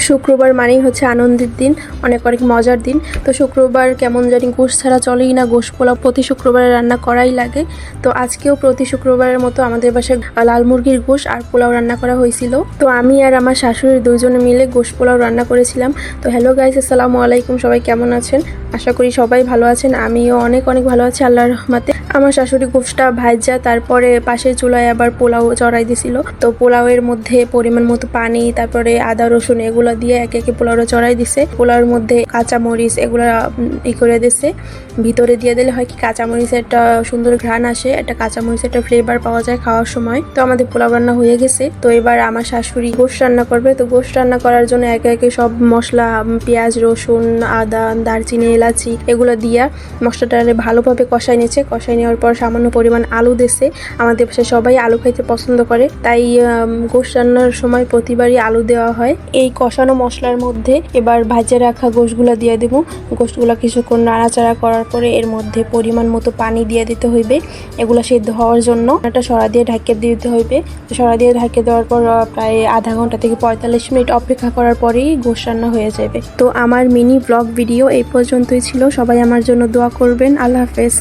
শুক্রবার মানেই হচ্ছে আনন্দের দিন, অনেক অনেক মজার দিন। তো শুক্রবার কেমন জানি গোশ ছাড়া চলেই না, গোশ পোলাও প্রতি শুক্রবারে রান্না করাই লাগে। তো আজকেও প্রতি শুক্রবারের মতো আমাদের বাসায় লাল মুরগির গোশ আর পোলাও রান্না করা হয়েছিল। তো আমি আর আমার শাশুড়ি দুইজনে মিলে গোশ পোলাও রান্না করেছিলাম। তো হ্যালো গাইস, আসসালামু আলাইকুম, সবাই কেমন আছেন? আশা করি সবাই ভালো আছেন। আমিও অনেক অনেক ভালো আছি আল্লাহর রহমতে। আমার শাশুড়ি গোশটা ভাজা তারপরে পাশের চুলায় আবার পোলাও চড়াই দিছিল। তো পোলাওয়ের মধ্যে পরিমাণ মতো পানি, তারপরে আদা রসুন এগুলো দিয়ে একে একে পোলাওটা চড়াই দিছে। পোলাওর মধ্যে কাঁচামরিচ এগুলা করে দিছে। ভিতরে দিয়ে দিলে হয় কি কাঁচামরিচের একটা সুন্দর ঘ্রাণ আসে, একটা কাঁচামরিচের একটা ফ্লেভার পাওয়া যায় খাওয়ার সময়। তো আমাদের পোলাও রান্না হয়ে গেছে। তো এবার আমার শাশুড়ি গোশ রান্না করবে। তো গোশ রান্না করার জন্য একে একে সব মশলা, পেঁয়াজ, রসুন, আদা, দারচিনি, এলাচি এগুলো দিয়া মশলাটা ভালোভাবে কষাই নিয়েছে। কষাই নেওয়ার পর সামান্য পরিমাণ আলু দিছে। আমাদের পাশে সবাই আলু খাইতে পছন্দ করে, তাই গোশ রান্নার সময় প্রতিবারই আলু দেওয়া হয়। এই কষানো মশলার মধ্যে এবার ভাজে রাখা গোশগুলো দিয়ে দেবো। গোশগুলো কিছুক্ষণ নাড়াচাড়া করার পরে এর মধ্যে পরিমাণ মতো পানি দিয়ে দিতে হইবে এগুলো সেদ্ধ হওয়ার জন্য। একটা সরা দিয়ে ঢাকিয়ে দিতে হইবে। সরা দিয়ে ঢাকিয়ে দেওয়ার পর প্রায় আধা ঘন্টা থেকে 45 মিনিট অপেক্ষা করার পরেই গোশ রান্না হয়ে যাবে। তো আমার মিনি ব্লগ ভিডিও এই পর্যন্তই ছিল। সবাই আমার জন্য দোয়া করবেন। আল্লাহ হাফেজ।